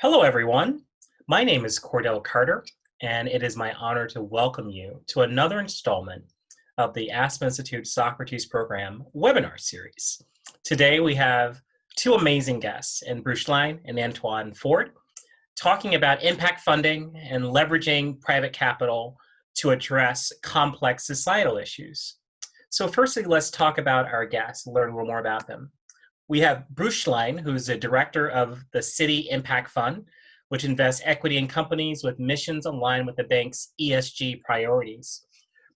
Hello, everyone. My name is Cordell Carter, and it is my honor to welcome you to another installment of the Aspen Institute Socrates Program webinar series. Today, we have two amazing guests in Bruce Schlein and Antoine Ford talking about impact funding and leveraging private capital to address complex societal issues. So firstly, let's talk about our guests, learn a little more about them. We have Bruce Schlein, who's the director of the Citi Impact Fund, which invests equity in companies with missions aligned with the bank's ESG priorities.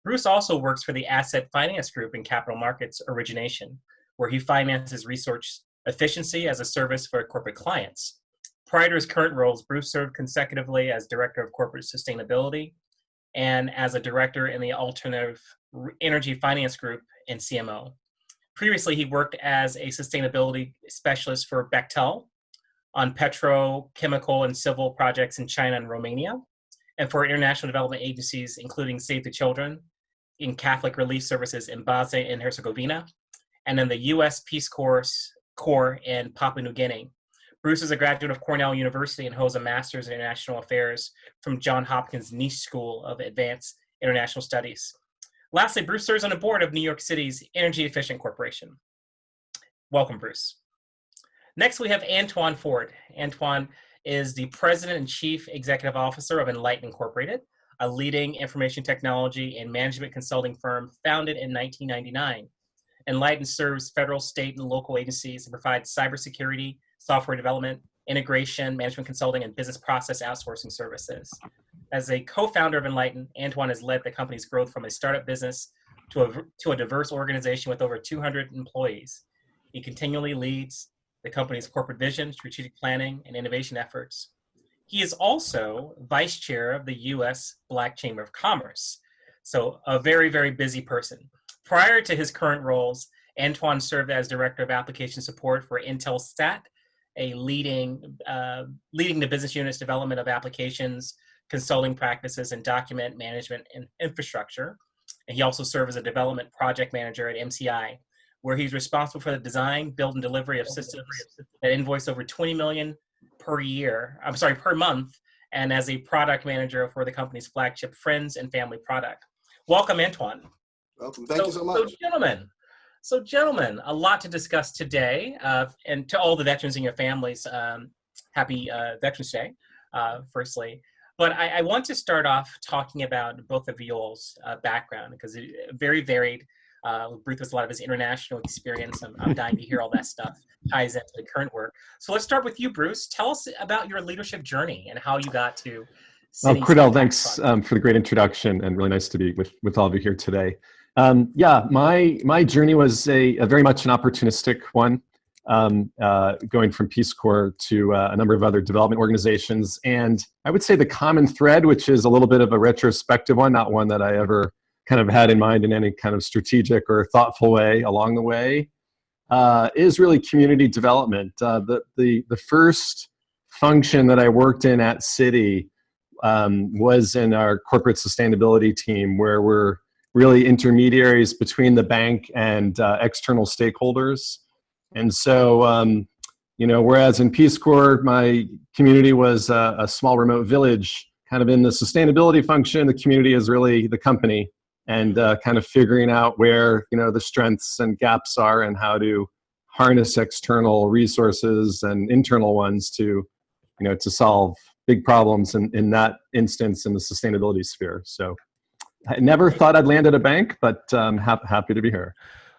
Bruce also works for the Asset Finance Group in capital markets origination, where he finances resource efficiency as a service for corporate clients. Prior to his current roles, Bruce served consecutively as director of corporate sustainability and as a director in the Alternative Energy Finance Group in CMO. Previously, he worked as a sustainability specialist for Bechtel on petrochemical and civil projects in China and Romania, and for international development agencies, including Save the Children, in Catholic Relief Services in Bosnia and Herzegovina, and in the U.S. Peace Corps in Papua New Guinea. Bruce is a graduate of Cornell University and holds a master's in international affairs from Johns Hopkins Niche School of Advanced International Studies. Lastly, Bruce serves on the board of New York City's Energy Efficient Corporation. Welcome, Bruce. Next, we have Antoine Ford. Antoine is the president and chief executive officer of Enlighten Incorporated, a leading information technology and management consulting firm founded in 1999. Enlighten serves federal, state, and local agencies and provides cybersecurity, software development, integration, management consulting, and business process outsourcing services. As a co-founder of Enlighten, Antoine has led the company's growth from a startup business to a diverse organization with over 200 employees. He continually leads the company's corporate vision, strategic planning, and innovation efforts. He is also vice chair of the U.S. Black Chamber of Commerce, so a very, very busy person. Prior to his current roles, Antoine served as director of application support for Intelsat, a leading the business unit's development of applications, consulting practices, and document management and infrastructure. And he also served as a development project manager at MCI, where he's responsible for the design, build, and delivery of systems that invoice over 20 million per month, and as a product manager for the company's flagship Friends and Family product. Welcome, Antoine. Welcome. Thank you so much. So gentlemen, a lot to discuss today, and to all the veterans and your families, happy Veterans Day, firstly. But I want to start off talking about both of y'all's background, because it's very varied. Bruce has a lot of his international experience. I'm dying to hear all that stuff ties into the current work. So let's start with you, Bruce. Tell us about your leadership journey and how you got to Citi's Cordell, thanks for the great introduction, and really nice to be with all of you here today. My journey was a very much an opportunistic one, going from Peace Corps to a number of other development organizations. And I would say the common thread, which is a little bit of a retrospective one, not one that I ever kind of had in mind in any kind of strategic or thoughtful way along the way, is really community development. The first function that I worked in at Citi was in our corporate sustainability team, where we're really intermediaries between the bank and external stakeholders. And so, whereas in Peace Corps, my community was a small remote village, kind of in the sustainability function, the community is really the company, and kind of figuring out where, the strengths and gaps are and how to harness external resources and internal ones to solve big problems in that instance in the sustainability sphere. So I never thought I'd land at a bank, but I'm happy to be here.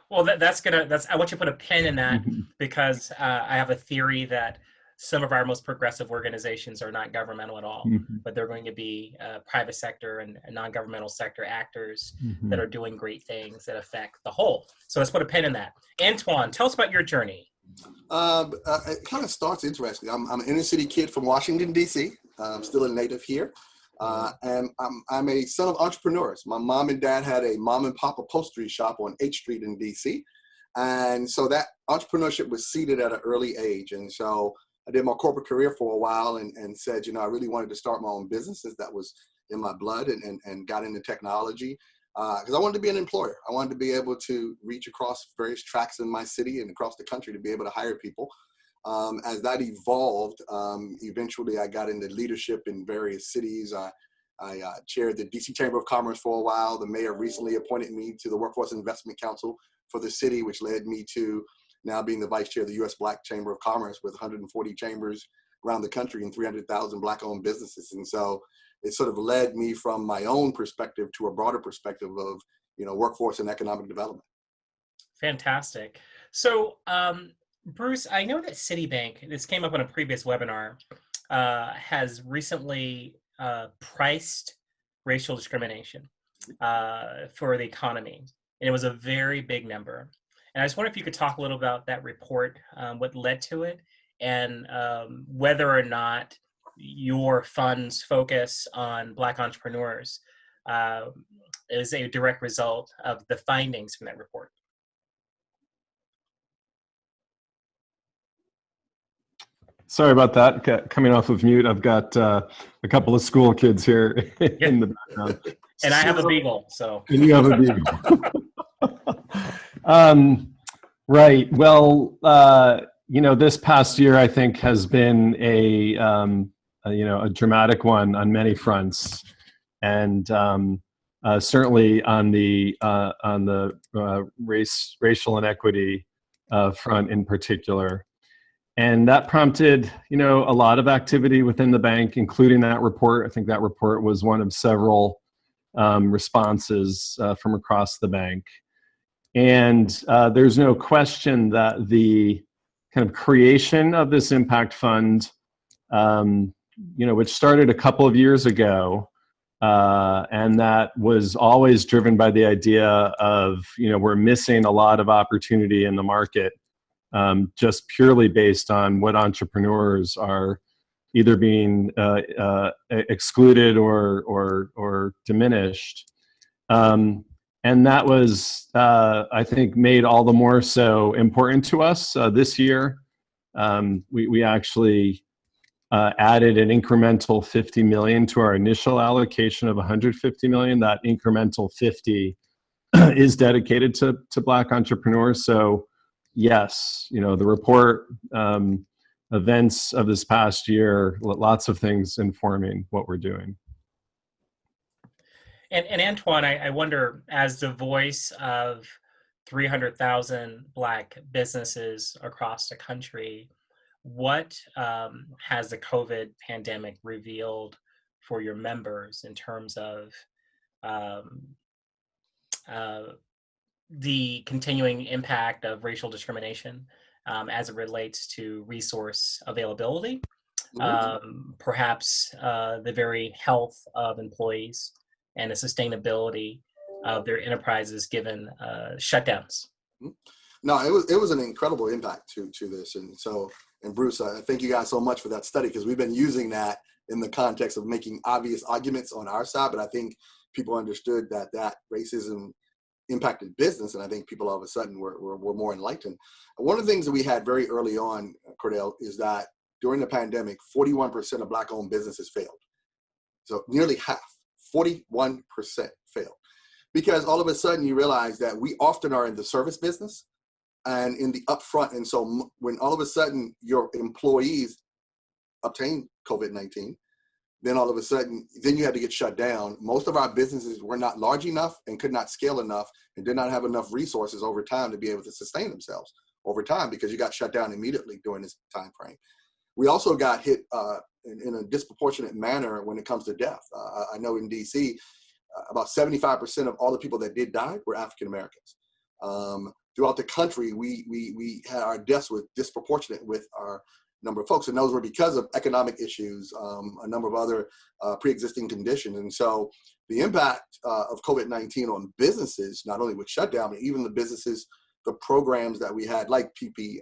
Well, I want you to put a pin in that, because I have a theory that some of our most progressive organizations are not governmental at all, but they're going to be private sector and non-governmental sector actors that are doing great things that affect the whole. So let's put a pin in that. Antoine, tell us about your journey. It kind of starts interesting. I'm an inner city kid from Washington, D.C. I'm still a native here. And I'm a son of entrepreneurs. My mom and dad had a mom and pop upholstery shop on 8th Street in DC. And so that entrepreneurship was seeded at an early age. And so I did my corporate career for a while and said, I really wanted to start my own business, since that was in my blood, and got into technology because I wanted to be an employer. I wanted to be able to reach across various tracks in my city and across the country to be able to hire people. As that evolved, eventually I got into leadership in various cities. I chaired the DC Chamber of Commerce for a while. The mayor recently appointed me to the Workforce Investment Council for the city, which led me to now being the vice chair of the U.S. Black Chamber of Commerce with 140 chambers around the country and 300,000 Black-owned businesses. And so it sort of led me from my own perspective to a broader perspective of, workforce and economic development. Fantastic. So, Bruce, I know that Citibank, this came up on a previous webinar, has recently priced racial discrimination for the economy. And it was a very big number. And I just wonder if you could talk a little about that report, what led to it, and whether or not your fund's focus on Black entrepreneurs is a direct result of the findings from that report. Sorry about that. Coming off of mute, I've got a couple of school kids here in the background. And I have a beagle, so. And you have a beagle. Right. Well, this past year, I think, has been a dramatic one on many fronts, and certainly on the racial inequity front in particular. And that prompted, a lot of activity within the bank, including that report. I think that report was one of several responses from across the bank. And there's no question that the kind of creation of this impact fund, which started a couple of years ago, and that was always driven by the idea of, we're missing a lot of opportunity in the market, just purely based on what entrepreneurs are either being excluded or diminished. And that was, I think, made all the more so important to us this year. We actually added an incremental 50 million to our initial allocation of 150 million. That incremental 50 is dedicated to Black entrepreneurs. So yes, the report, events of this past year, lots of things informing what we're doing. And Antoine, I wonder, as the voice of 300,000 Black businesses across the country, what has the COVID pandemic revealed for your members in terms of the continuing impact of racial discrimination as it relates to resource availability, perhaps the very health of employees and the sustainability of their enterprises given shutdowns? No, it was an incredible impact to this. And Bruce, I thank you guys so much for that study, because we've been using that in the context of making obvious arguments on our side, but I think people understood that racism impacted business, and I think people all of a sudden were more enlightened. One of the things that we had very early on, Cordell, is that during the pandemic, 41% of Black-owned businesses failed. So nearly half. 41% fail, because all of a sudden you realize that we often are in the service business and in the upfront. And so when all of a sudden your employees obtain COVID-19, then all of a sudden, then you had to get shut down. Most of our businesses were not large enough and could not scale enough and did not have enough resources over time to be able to sustain themselves over time, because you got shut down immediately during this time frame. We also got hit in a disproportionate manner when it comes to death. I know in DC, about 75% of all the people that did die were African Americans. Throughout the country, we had our deaths were disproportionate with our number of folks, and those were because of economic issues, a number of other pre-existing conditions. And so the impact of COVID-19 on businesses, not only with shutdown, but even the businesses, the programs that we had, like the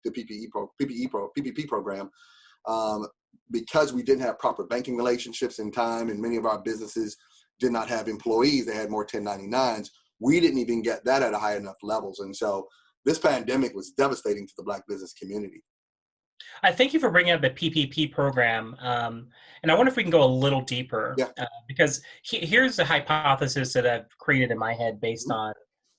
PPP program, because we didn't have proper banking relationships in time, and many of our businesses did not have employees, they had more 1099s, we didn't even get that at a high enough levels. And so this pandemic was devastating to the Black business community. I thank you for bringing up the PPP program. And I wonder if we can go a little deeper, because here's the hypothesis that I've created in my head based on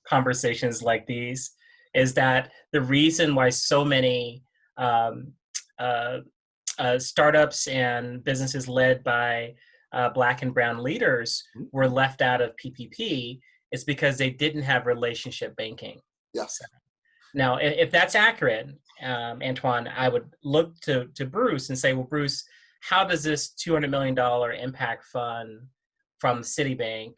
conversations like these, is that the reason why so many um, uh, startups and businesses led by Black and brown leaders were left out of PPP, it's because they didn't have relationship banking. Yes. So, now, if that's accurate, Antoine, I would look to Bruce and say, well, Bruce, how does this $200 million impact fund from Citibank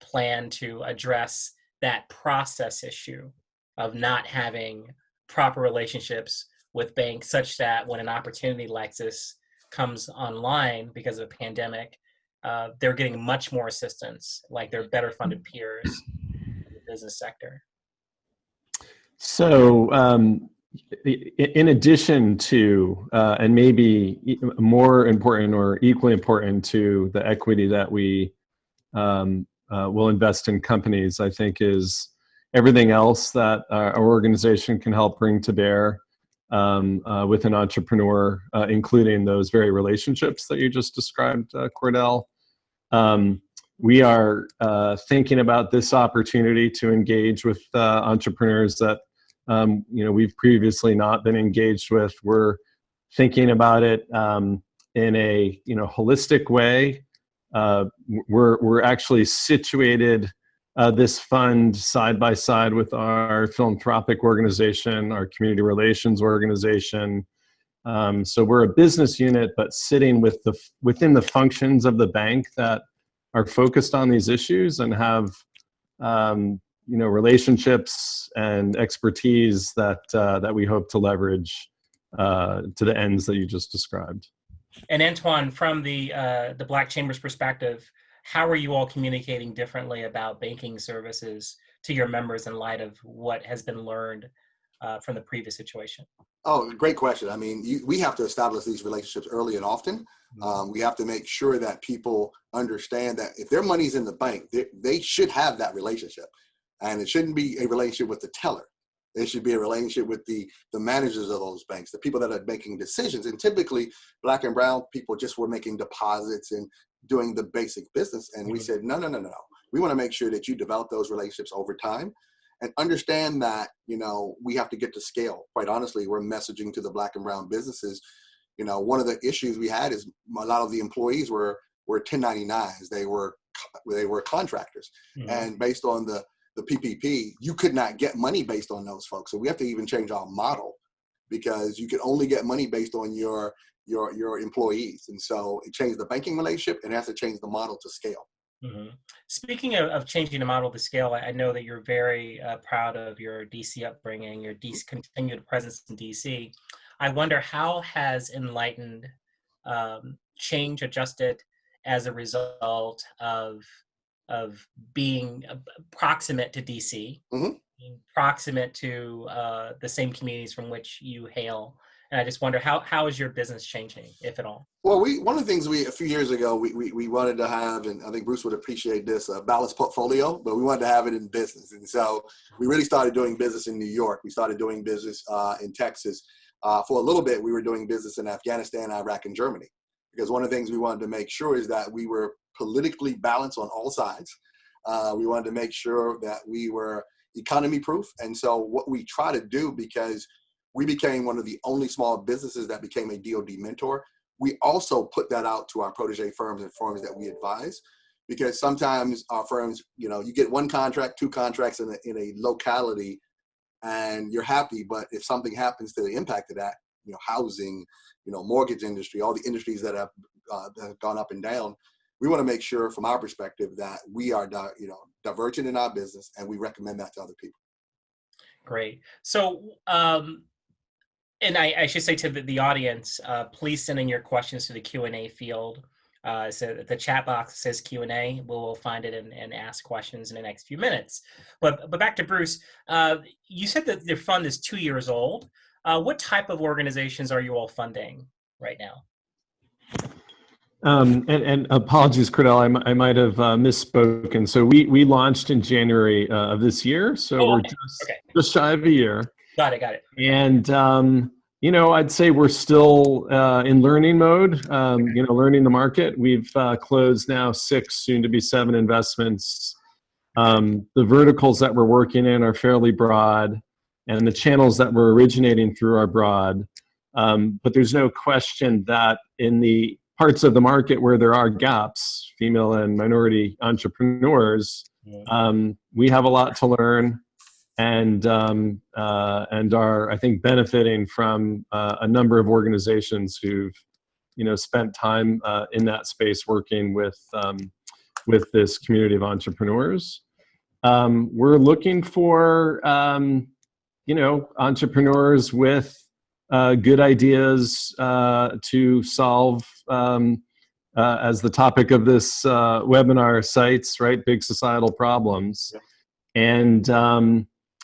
plan to address that process issue of not having proper relationships with banks, such that when an opportunity like this comes online because of a pandemic, they're getting much more assistance, like they're better funded peers in the business sector? So, in addition to, and maybe more important or equally important to the equity that we will invest in companies, I think, is everything else that our organization can help bring to bear with an entrepreneur, including those very relationships that you just described, Cordell. We are thinking about this opportunity to engage with entrepreneurs that we've previously not been engaged with. We're thinking about it in a holistic way. We're actually situated this fund side by side with our philanthropic organization, our community relations organization. So we're a business unit, but sitting within the functions of the bank that are focused on these issues and have relationships and expertise that we hope to leverage to the ends that you just described. And Antoine, from the Black Chamber's perspective, how are you all communicating differently about banking services to your members in light of what has been learned from the previous situation? Oh, great question. I mean, we have to establish these relationships early and often. We have to make sure that people understand that if their money's in the bank, they should have that relationship. And it shouldn't be a relationship with the teller. It should be a relationship with the managers of those banks, the people that are making decisions. And typically, Black and brown people just were making deposits and doing the basic business. And we said, no. We want to make sure that you develop those relationships over time and understand that, we have to get to scale. Quite honestly, we're messaging to the Black and brown businesses. One of the issues we had is a lot of the employees were 1099s. They were contractors. Mm-hmm. And based on the PPP, you could not get money based on those folks. So we have to even change our model, because you can only get money based on your employees. And so it changed the banking relationship, and it has to change the model to scale. Mm-hmm. Speaking of changing the model to scale, I know that you're very proud of your DC upbringing, your continued presence in DC. I wonder, how has Enlightened changed, adjusted as a result of being proximate to DC, mm-hmm. being proximate to the same communities from which you hail? And I just wonder, how is your business changing, if at all? Well, one of the things a few years ago, we wanted to have, and I think Bruce would appreciate this, a balanced portfolio, but we wanted to have it in business. And so we really started doing business in New York. We started doing business in Texas. For a little bit, we were doing business in Afghanistan, Iraq, and Germany. Because one of the things we wanted to make sure is that we were politically balanced on all sides. We wanted to make sure that we were economy proof. And so what we try to do, because we became one of the only small businesses that became a DoD mentor, we also put that out to our protege firms and firms that we advise. Because sometimes our firms, you get one contract, two contracts in a locality, and you're happy. But if something happens to the impact of that, housing, mortgage industry, all the industries that have gone up and down, we want to make sure, from our perspective, that we are, divergent in our business, and we recommend that to other people. Great. So, and I should say to the audience, please send in your questions to the Q&A field. So the chat box says Q&A. We'll find it and ask questions in the next few minutes. But back to Bruce. You said that your fund is 2 years old. What type of organizations are you all funding right now? And apologies, Cordell, I might have misspoken. So we launched in January of this year. So we're just shy of a year. Got it. And, I'd say we're still in learning mode, learning the market. We've closed now 6, soon to be 7 investments. The verticals that we're working in are fairly broad. and the channels that we're originating through are broad. But there's no question that in the parts of the market where there are gaps, female and minority entrepreneurs, we have a lot to learn, and are, I think, benefiting from a number of organizations who've spent time in that space working with this community of entrepreneurs. We're looking for entrepreneurs with good ideas to solve, as the topic of this webinar cites, right, big societal problems. And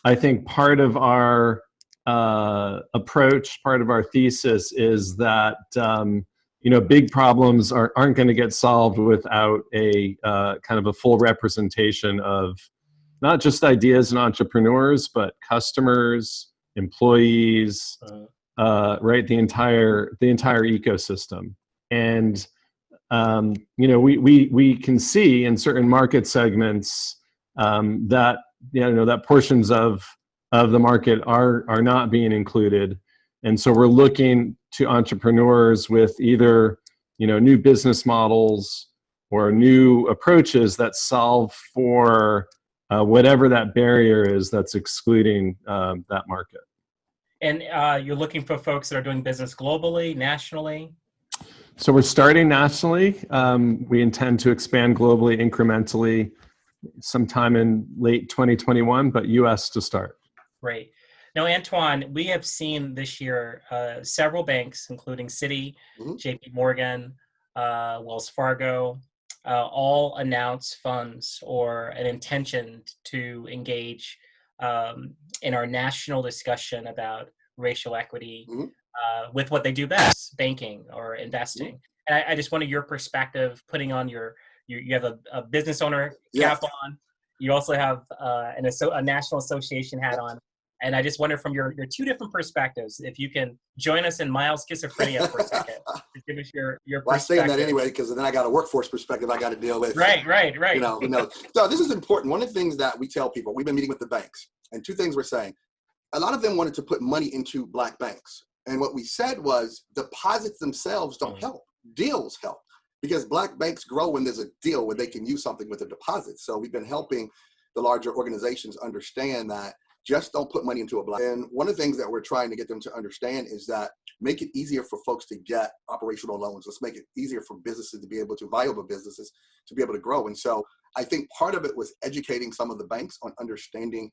I think part of our approach, part of our thesis is that big problems aren't going to get solved without a kind of a full representation of not just ideas and entrepreneurs, but customers, employees, right, the entire ecosystem. And we can see in certain market segments that that portions of the market are not being included, and so we're looking to entrepreneurs with either new business models or new approaches that solve for whatever that barrier is that's excluding that market. And you're looking for folks that are doing business globally, nationally? So we're starting nationally. We intend to expand globally incrementally sometime in late 2021, but US to start. Great. Now, Antoine, we have seen this year several banks, including Citi, JP Morgan, Wells Fargo, all announce funds or an intention to engage in our national discussion about racial equity with what they do best, banking or investing. And I just wanted your perspective, putting on you have a business owner cap on. You also have a national association hat on. And I just wonder, from your two different perspectives, if you can join us in mild schizophrenia for a second. Give us your perspective. Well, I say that anyway, because then I got a workforce perspective I got to deal with. Right. So this is important. One of the things that we tell people, we've been meeting with the banks, and two things we're saying. A lot of them wanted to put money into Black banks. And what we said was deposits themselves don't help. Deals help. Because Black banks grow when there's a deal where they can use something with a deposit. So we've been helping the larger organizations understand that just don't put money into a Black. And one of the things that we're trying to get them to understand is that make it easier for folks to get operational loans. Let's make it easier for businesses to be able to, viable businesses, to be able to grow. And so I think part of it was educating some of the banks on understanding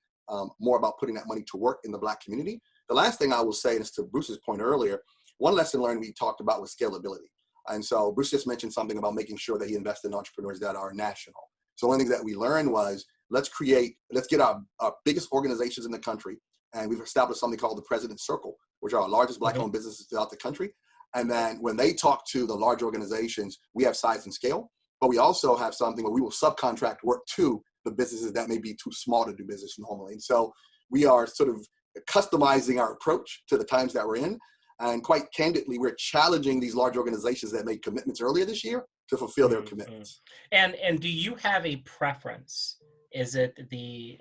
more about putting that money to work in the Black community. The last thing I will say, and it's to Bruce's point earlier, one lesson learned we talked about was scalability. And so Bruce just mentioned something about making sure that he invests in entrepreneurs that are national. So one of the things that we learned was, let's get our biggest organizations in the country. And we've established something called the President's Circle, which are our largest Black-owned businesses throughout the country. And then when they talk to the large organizations, we have size and scale, but we also have something where we will subcontract work to the businesses that may be too small to do business normally. And so we are sort of customizing our approach to the times that we're in. And quite candidly, we're challenging these large organizations that made commitments earlier this year to fulfill their commitments. And do you have a preference? Is it the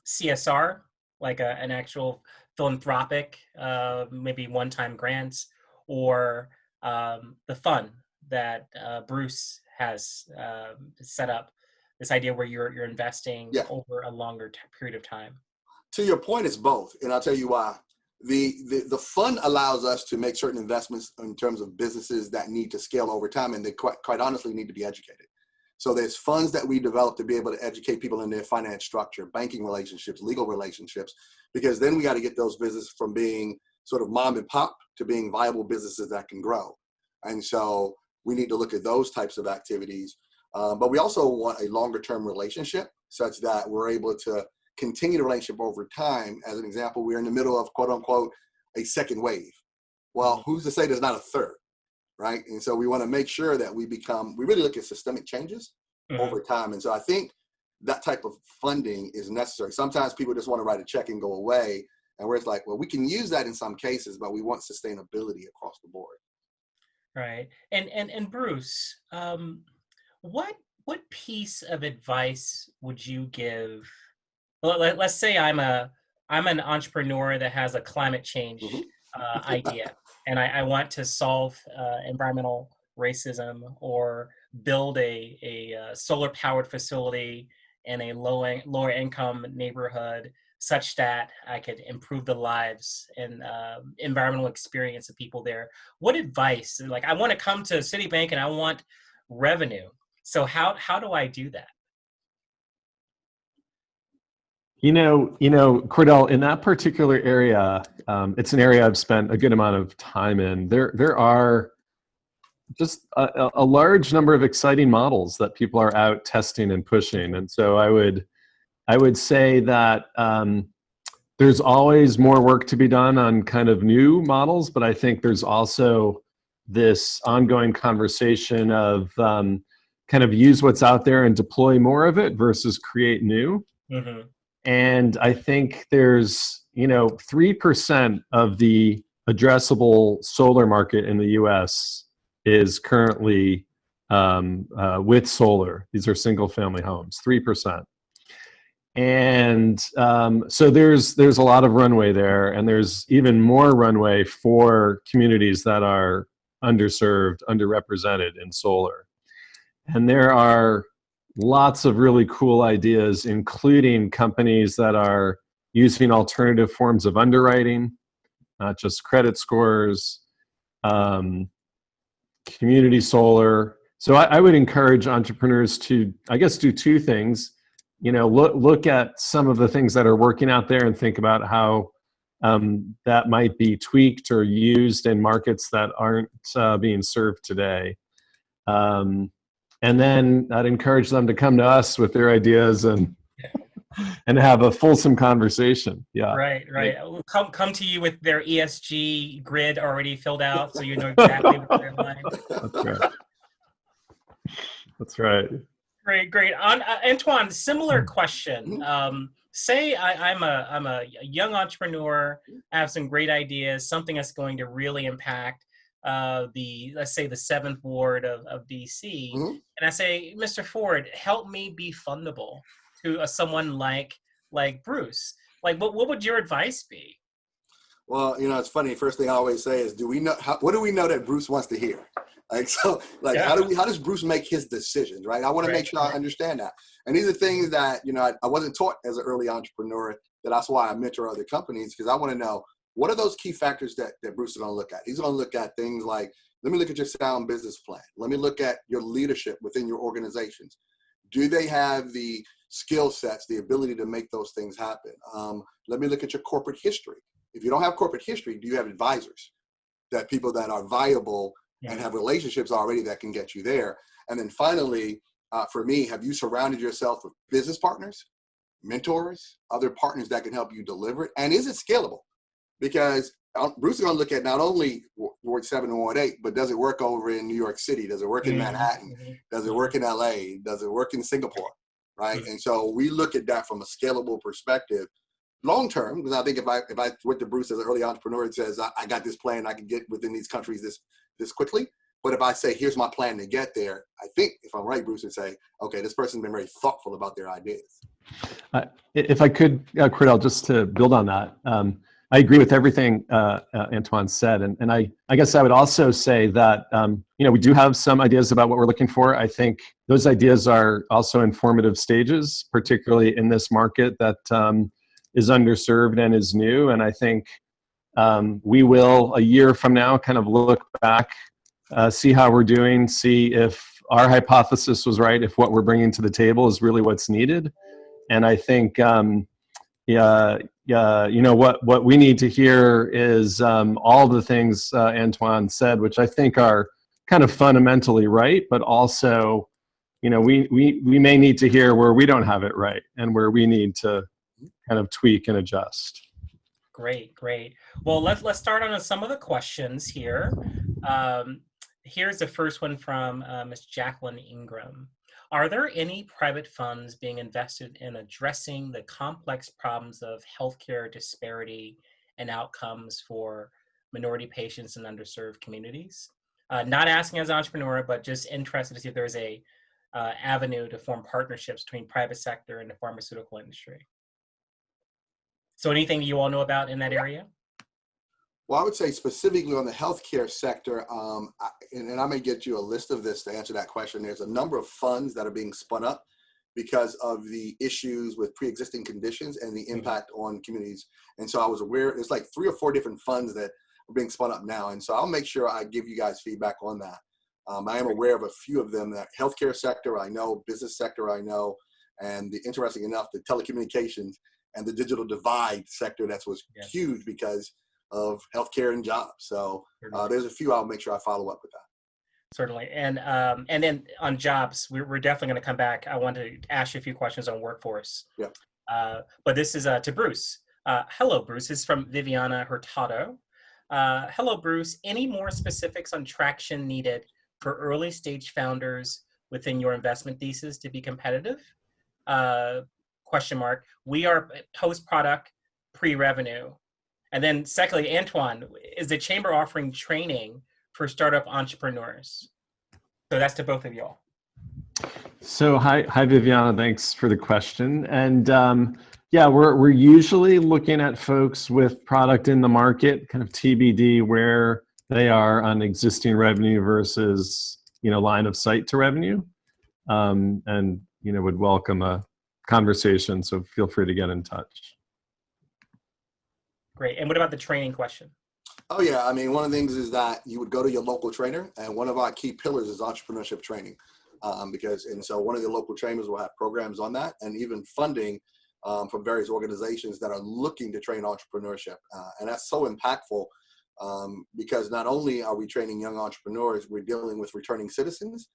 CSR, like an actual philanthropic, maybe one-time grants, or the fund that Bruce has set up, this idea where you're investing over a longer period of time? To your point, it's both, and I'll tell you why. The fund allows us to make certain investments in terms of businesses that need to scale over time, and they quite honestly need to be educated. So there's funds that we develop to be able to educate people in their finance structure, banking relationships, legal relationships, because then we got to get those businesses from being sort of mom and pop to being viable businesses that can grow. And so we need to look at those types of activities. But we also want a longer term relationship such that we're able to continue the relationship over time. As an example, we're in the middle of, quote unquote, a second wave. Well, who's to say there's not a third, right? And so we want to make sure that we really look at systemic changes over time. And so I think that type of funding is necessary. Sometimes people just want to write a check and go away. And where it's like, well, we can use that in some cases, but we want sustainability across the board. Right. And Bruce, what piece of advice would you give? Well, let's say I'm a I'm an entrepreneur that has a climate change Mhm. idea, and I want to solve environmental racism or build a solar powered facility in a lower income neighborhood such that I could improve the lives and environmental experience of people there. What advice? Like, I want to come to Citibank and I want revenue. So how do I do that? Cordell, in that particular area, it's an area I've spent a good amount of time in. There are just a large number of exciting models that people are out testing and pushing, and so I would say that there's always more work to be done on kind of new models, but I think there's also this ongoing conversation of kind of use what's out there and deploy more of it versus create new. Hmm. And I think there's, 3% of the addressable solar market in the US is currently with solar. These are single family homes, 3%. And so there's a lot of runway there, and there's even more runway for communities that are underserved, underrepresented in solar. And there are lots of really cool ideas, including companies that are using alternative forms of underwriting, not just credit scores, um, community solar. So I would encourage entrepreneurs to, I guess, do two things. Look at some of the things that are working out there and think about how that might be tweaked or used in markets that aren't being served today. And then I'd encourage them to come to us with their ideas and have a fulsome conversation. Yeah. Right, right. Come to you with their ESG grid already filled out, so you know exactly what they're like. That's right. That's right. Great, great. Antoine, similar question. Mhm. Say I'm a young entrepreneur. I have some great ideas, something that's going to really impact let's say the seventh ward of DC, Mhm. and I say, Mr. Ford, help me be fundable to someone like Bruce. Like, what would your advice be? Well, it's funny. First thing I always say is, do we know what do we know that Bruce wants to hear? Like, so, like, Yeah, how does Bruce make his decisions, right? I want to right, make sure I right. understand that. And these are things that, I wasn't taught as an early entrepreneur. That's why I mentor other companies, because I want to know what are those key factors that Bruce is going to look at. He's going to look at things like, let me look at your sound business plan. Let me look at your leadership within your organizations. Do they have the skill sets, the ability to make those things happen? Let me look at your corporate history. If you don't have corporate history, do you have advisors, that people that are viable and Mhm. have relationships already that can get you there? And then finally, for me, have you surrounded yourself with business partners, mentors, other partners that can help you deliver it? And is it scalable? Because Bruce is going to look at not only Ward 7 and Ward 8, but does it work over in New York City? Does it work in Mhm, Manhattan? mhm, Does it mhm, work in LA? Does it work in Singapore? Right? mhm. And so we look at that from a scalable perspective long term, because I think if I went to Bruce as an early entrepreneur and says, I got this plan, I can get within these countries this quickly. But if I say, here's my plan to get there, I think if I'm right, Bruce would say, okay, this person's been very thoughtful about their ideas. If I could, Cordell, just to build on that, I agree with everything Antoine said, and I guess I would also say that we do have some ideas about what we're looking for. I think those ideas are also in formative stages, particularly in this market that is underserved and is new. And I think we will, a year from now, kind of look back, see how we're doing, see if our hypothesis was right, if what we're bringing to the table is really what's needed. And I think, what we need to hear is all the things Antoine said, which I think are kind of fundamentally right, but also, we may need to hear where we don't have it right and where we need to kind of tweak and adjust. Great, great. Well, let's start on some of the questions here. Um, Here's the first one from Ms. Jacqueline Ingram. Are there any private funds being invested in addressing the complex problems of healthcare disparity and outcomes for minority patients in underserved communities? Not asking as an entrepreneur, but just interested to see if there's a avenue to form partnerships between private sector and the pharmaceutical industry. So anything you all know about in that area? Well, I would say specifically on the healthcare sector, and I may get you a list of this to answer that question. There's a number of funds that are being spun up because of the issues with pre-existing conditions and the impact on communities. And so I was aware, it's like 3 or 4 different funds that are being spun up now. And so I'll make sure I give you guys feedback on that. I am aware of a few of them. That healthcare sector, I know, business sector, I know, and interesting enough, the telecommunications and the digital divide sector, that was huge because of healthcare and jobs. So there's a few I'll make sure I follow up with that. Certainly. And then on jobs, we're definitely going to come back. I want to ask you a few questions on workforce. Yeah. But this is to Bruce. Hello, Bruce. This is from Viviana Hurtado. Hello, Bruce. Any more specifics on traction needed for early stage founders within your investment thesis to be competitive? Question mark. We are post-product, pre-revenue. And then secondly, Antoine, is the Chamber offering training for startup entrepreneurs? So that's to both of y'all. So hi Viviana, thanks for the question. And yeah, we're usually looking at folks with product in the market, kind of TBD, where they are on existing revenue versus line of sight to revenue, and would welcome a conversation. So feel free to get in touch. Great. And what about the training question? Oh yeah, I mean, one of the things is that you would go to your local trainer, and one of our key pillars is entrepreneurship training, so one of the local trainers will have programs on that, and even funding from various organizations that are looking to train entrepreneurship, and that's so impactful because not only are we training young entrepreneurs, we're dealing with returning citizens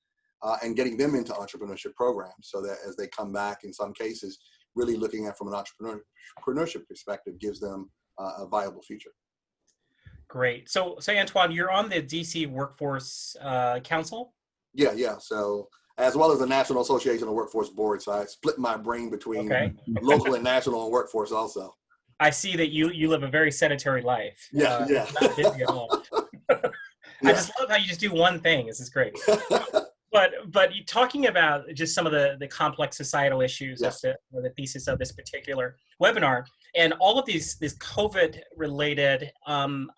and getting them into entrepreneurship programs, so that as they come back, in some cases, really looking at from an entrepreneurship perspective gives them a viable future. Great. So Antoine, you're on the DC Workforce Council? Yeah. So as well as the National Association of Workforce Board. So I split my brain between local and national and workforce also. I see that you live a very sedentary life. Yeah. Not busy at all. I just love how you just do one thing. This is great. But you talking about just some of the complex societal issues as to the thesis of this particular webinar, and all of these COVID-related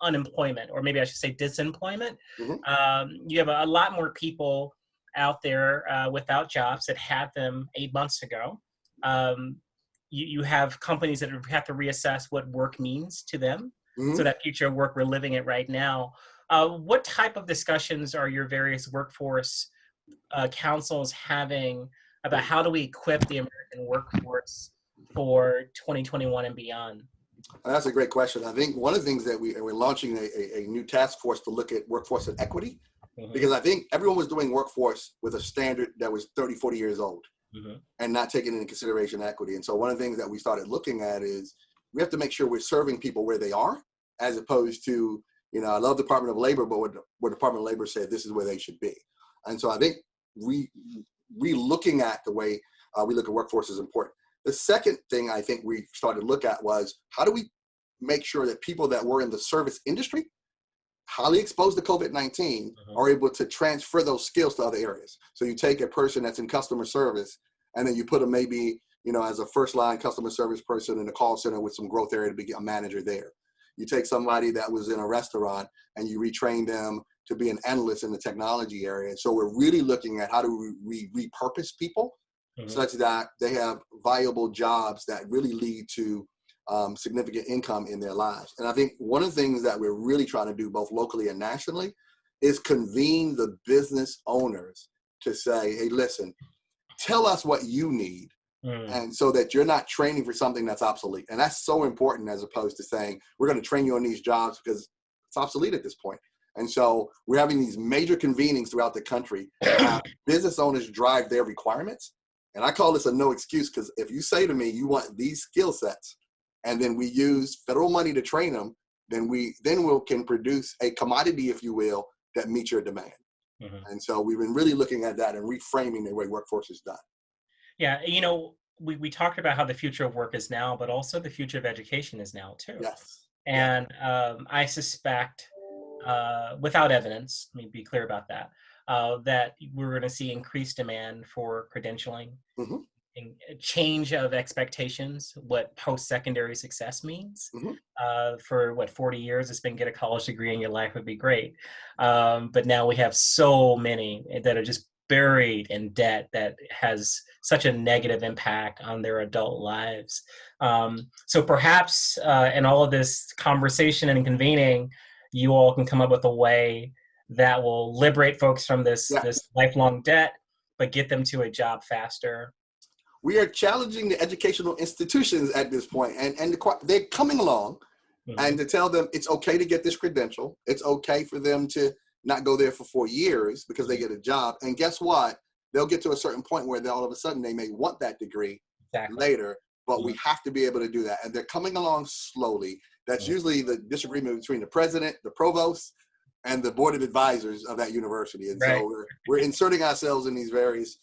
unemployment, or maybe I should say disemployment. You have a lot more people out there without jobs that had them 8 months ago. You have companies that have to reassess what work means to them. So that future work, we're living it right now. What type of discussions are your various workforce councils having about how do we equip the American workforce for 2021 and beyond? That's a great question. I think one of the things that we're launching a new task force to look at workforce inequity, because I think everyone was doing workforce with a standard that was 30, 40 years old and not taking into consideration equity. And so one of the things that we started looking at is we have to make sure we're serving people where they are, as opposed to, I love Department of Labor, but what Department of Labor said, this is where they should be. And so I think re-looking at the way we look at workforce is important. The second thing I think we started to look at was how do we make sure that people that were in the service industry, highly exposed to COVID-19, are able to transfer those skills to other areas. So you take a person that's in customer service, and then you put them maybe, as a first line customer service person in a call center with some growth area to be a manager there. You take somebody that was in a restaurant and you retrain them to be an analyst in the technology area. So we're really looking at how do we repurpose people such that they have viable jobs that really lead to significant income in their lives. And I think one of the things that we're really trying to do both locally and nationally is convene the business owners to say, hey, listen, tell us what you need. And so that you're not training for something that's obsolete. And that's so important, as opposed to saying, we're going to train you on these jobs because it's obsolete at this point. And so we're having these major convenings throughout the country. Business owners drive their requirements. And I call this a no excuse, because if you say to me, you want these skill sets, and then we use federal money to train them, then we can produce a commodity, if you will, that meets your demand. And so we've been really looking at that and reframing the way workforce is done. Yeah, we talked about how the future of work is now, but also the future of education is now too. Yes. And I suspect, without evidence, let me be clear about that, that we're going to see increased demand for credentialing change of expectations, what post-secondary success means. Hmm. For 40 years, it's been get a college degree and your life would be great. But now we have so many that are just buried in debt that has such a negative impact on their adult lives. So perhaps in all of this conversation and convening, you all can come up with a way that will liberate folks from Yeah. this lifelong debt, but get them to a job faster. We are challenging the educational institutions at this point, and they're coming along, and to tell them it's okay to get this credential. It's okay for them to not go there for 4 years because they get a job. And guess what? They'll get to a certain point where all of a sudden they may want that degree later, but we have to be able to do that. And they're coming along slowly. That's usually the disagreement between the president, the provost, and the board of advisors of that university. And so we're inserting ourselves in these various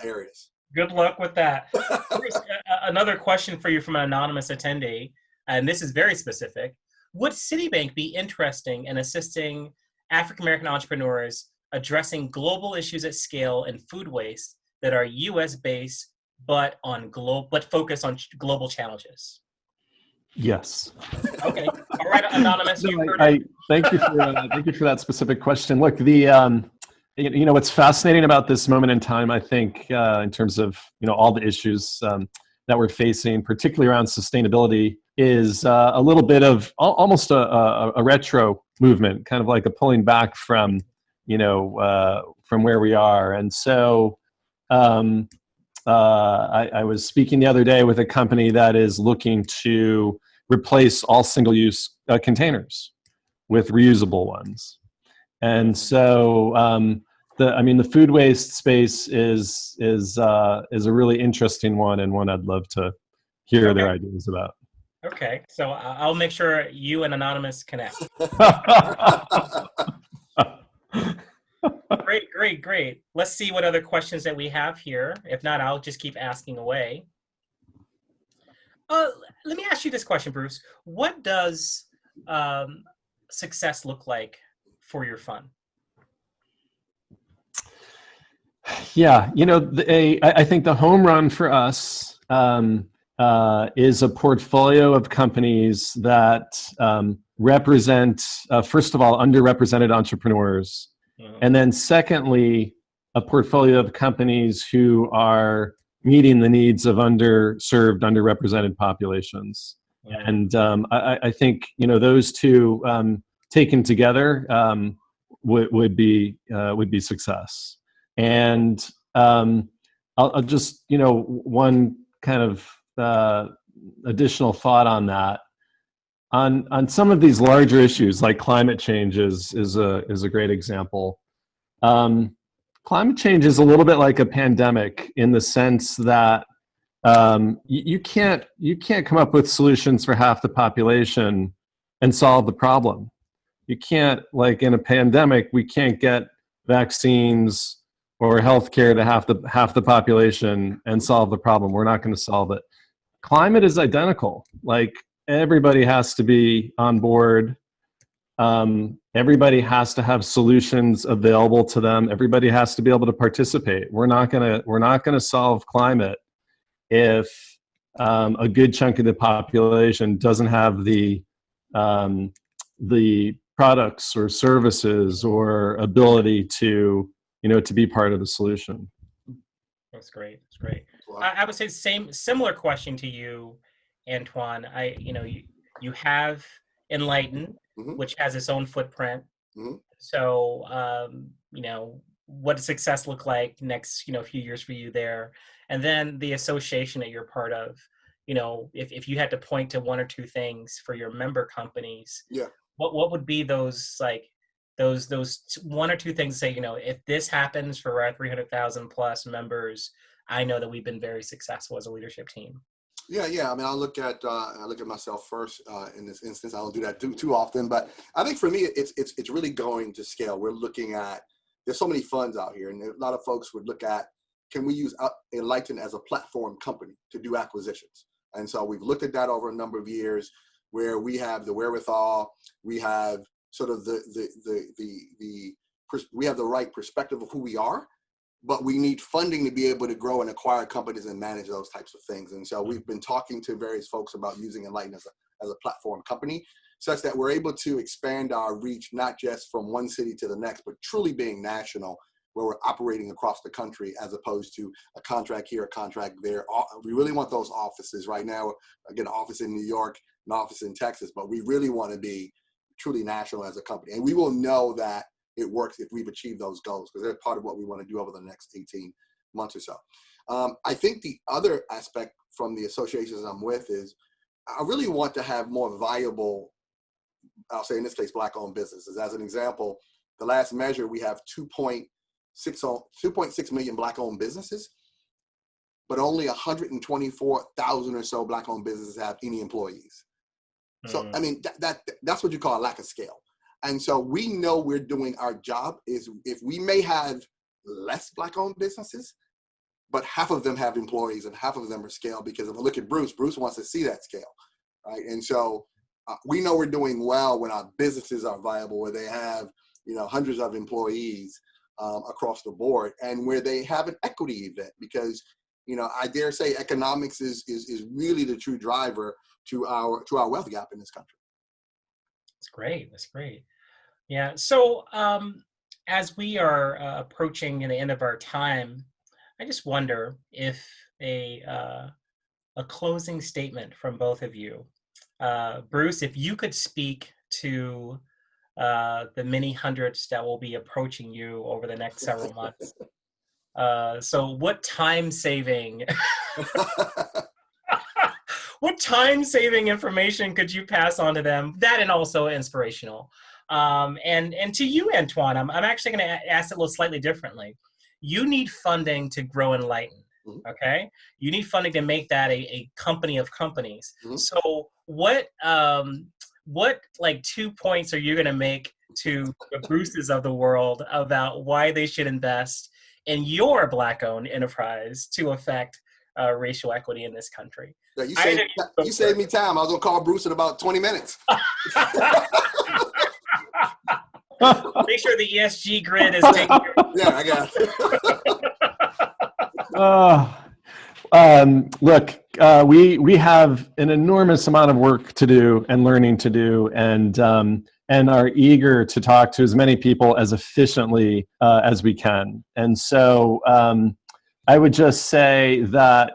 areas. Good luck with that. Bruce, another question for you from an anonymous attendee, and this is very specific. Would Citibank be interesting in assisting African-American entrepreneurs addressing global issues at scale in food waste that are U.S.-based but focus on global challenges? Yes. Okay. All right, anonymous. Thank you for that specific question. Look, what's fascinating about this moment in time, I think, in terms of all the issues that we're facing, particularly around sustainability, is a little bit of almost a retro movement, kind of like a pulling back from where we are. And so I was speaking the other day with a company that is looking to replace all single-use containers with reusable ones. And so the food waste space is a really interesting one, and one I'd love to hear their ideas about. Okay, so I'll make sure you and Anonymous connect. Great. Let's see what other questions that we have here. If not, I'll just keep asking away. Let me ask you this question, Bruce. What does success look like for your fund? Yeah, I think the home run for us is a portfolio of companies that represent, first of all, underrepresented entrepreneurs. And then secondly, a portfolio of companies who are meeting the needs of underserved, underrepresented populations. And I think, those two taken together would be success. And I'll just, one kind of additional thought on that. On some of these larger issues, like climate change is a great example. Climate change is a little bit like a pandemic in the sense that you can't come up with solutions for half the population and solve the problem. You can't, like in a pandemic, we can't get vaccines or healthcare to half the population and solve the problem. We're not going to solve it. Climate is identical. Like, everybody has to be on board. Everybody has to have solutions available to them. Everybody has to be able to participate. We're not gonna solve climate if a good chunk of the population doesn't have the products or services or ability to be part of the solution. That's great. I would say similar question to you, Antoine. You have Enlighten, which has its own footprint. So what does success look like next few years for you there? And then the association that you're part of. If you had to point to one or two things for your member companies, what would be those one or two things to say, if this happens for our 300,000 plus members, I know that we've been very successful as a leadership team. Yeah. I mean, I look at myself first in this instance. I don't do that too often, but I think for me, it's really going to scale. We're looking at, there's so many funds out here, and a lot of folks would look at, can we use Enlighten as a platform company to do acquisitions? And so we've looked at that over a number of years, where we have the wherewithal, we have sort of we have the right perspective of who we are, but we need funding to be able to grow and acquire companies and manage those types of things. And so we've been talking to various folks about using Enlighten as a platform company, such that we're able to expand our reach, not just from one city to the next, but truly being national, where we're operating across the country as opposed to a contract here, a contract there. We really want those offices right now, again, an office in New York, an office in Texas, but we really want to be truly national as a company. And we will know that it works if we've achieved those goals, because they're part of what we want to do over the next 18 months or so. I think the other aspect from the associations I'm with is I really want to have more viable, I'll say in this case, Black-owned businesses. As an example, the last measure, we have 2.6 million Black-owned businesses, but only 124,000 or so Black-owned businesses have any employees. So, I mean, that's what you call a lack of scale. And so we know we're doing our job is if we may have less Black-owned businesses, but half of them have employees and half of them are scale, because if I look at Bruce wants to see that scale, right? And so we know we're doing well when our businesses are viable, where they have, hundreds of employees across the board, and where they have an equity event, because, I dare say economics is really the true driver to our wealth gap in this country. That's great. That's great. Yeah. So as we are approaching the end of our time, I just wonder if a closing statement from both of you, Bruce, if you could speak to the many hundreds that will be approaching you over the next several months. So what time-saving information could you pass on to them? That, and also inspirational. And to you, Antoine, I'm actually going to ask it a little slightly differently. You need funding to grow Enlighten, okay? You need funding to make that a company of companies. So what like 2 points are you going to make to the Bruces of the world about why they should invest in your Black-owned enterprise to affect racial equity in this country? Yeah, you saved me time. I was going to call Bruce in about 20 minutes. Make sure the ESG grid is taken care of. Yeah, I got it. Look, we have an enormous amount of work to do and learning to do, and are eager to talk to as many people as efficiently as we can. And so I would just say that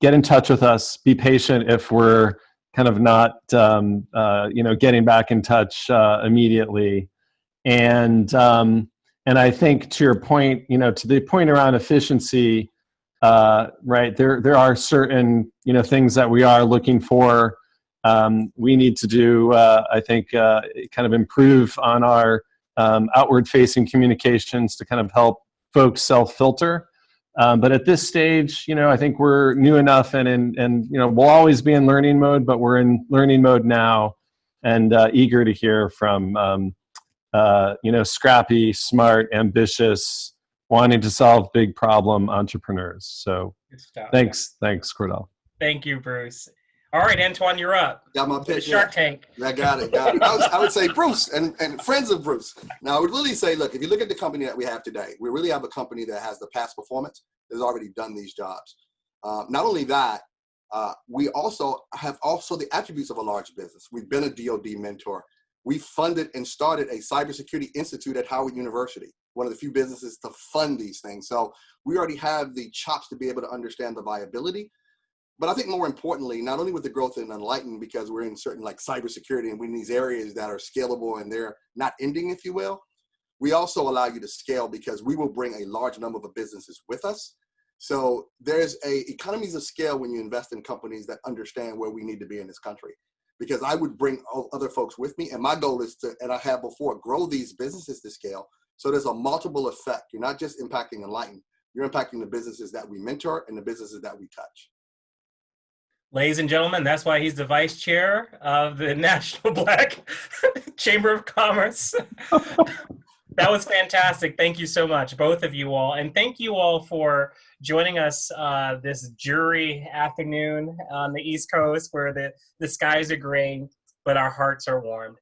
get in touch with us. Be patient if we're kind of not, getting back in touch immediately. And I think to your point, to the point around efficiency, right, there are certain, things that we are looking for. We need to do, I think, kind of improve on our outward-facing communications to kind of help folks self-filter. But at this stage, I think we're new enough, and we'll always be in learning mode, but we're in learning mode now, and eager to hear from scrappy, smart, ambitious, wanting to solve big problem entrepreneurs. So thanks, Cordell. Thank you, Bruce. All right, Antoine, you're up. Got my pitch. Shark Tank. I got it. I would say Bruce and friends of Bruce. Now, I would really say, look, if you look at the company that we have today, we really have a company that has the past performance, that's already done these jobs. Not only that, we also have the attributes of a large business. We've been a DoD mentor. We funded and started a cybersecurity institute at Howard University, one of the few businesses to fund these things. So we already have the chops to be able to understand the viability. But I think more importantly, not only with the growth in Enlighten, because we're in certain like cybersecurity and we're in these areas that are scalable and they're not ending, if you will, we also allow you to scale because we will bring a large number of businesses with us. So there's economies of scale when you invest in companies that understand where we need to be in this country. Because I would bring other folks with me, and my goal is to, and I have before, grow these businesses to scale. So there's a multiple effect. You're not just impacting Enlighten, you're impacting the businesses that we mentor and the businesses that we touch. Ladies and gentlemen, that's why he's the vice chair of the National Black Chamber of Commerce. That was fantastic. Thank you so much, both of you all. And thank you all for joining us this jury afternoon on the East Coast where the skies are gray, but our hearts are warmed.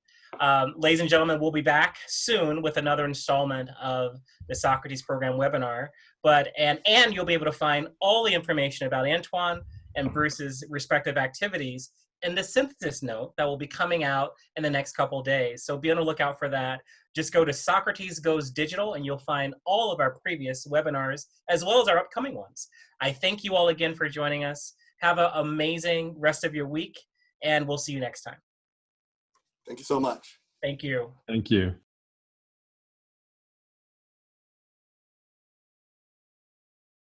Ladies and gentlemen, we'll be back soon with another installment of the Socrates Program webinar. And you'll be able to find all the information about Antoine and Bruce's respective activities in the synthesis note that will be coming out in the next couple of days. So be on the lookout for that. Just go to Socrates Goes Digital and you'll find all of our previous webinars as well as our upcoming ones. I thank you all again for joining us. Have an amazing rest of your week, and we'll see you next time. Thank you so much. Thank you. Thank you.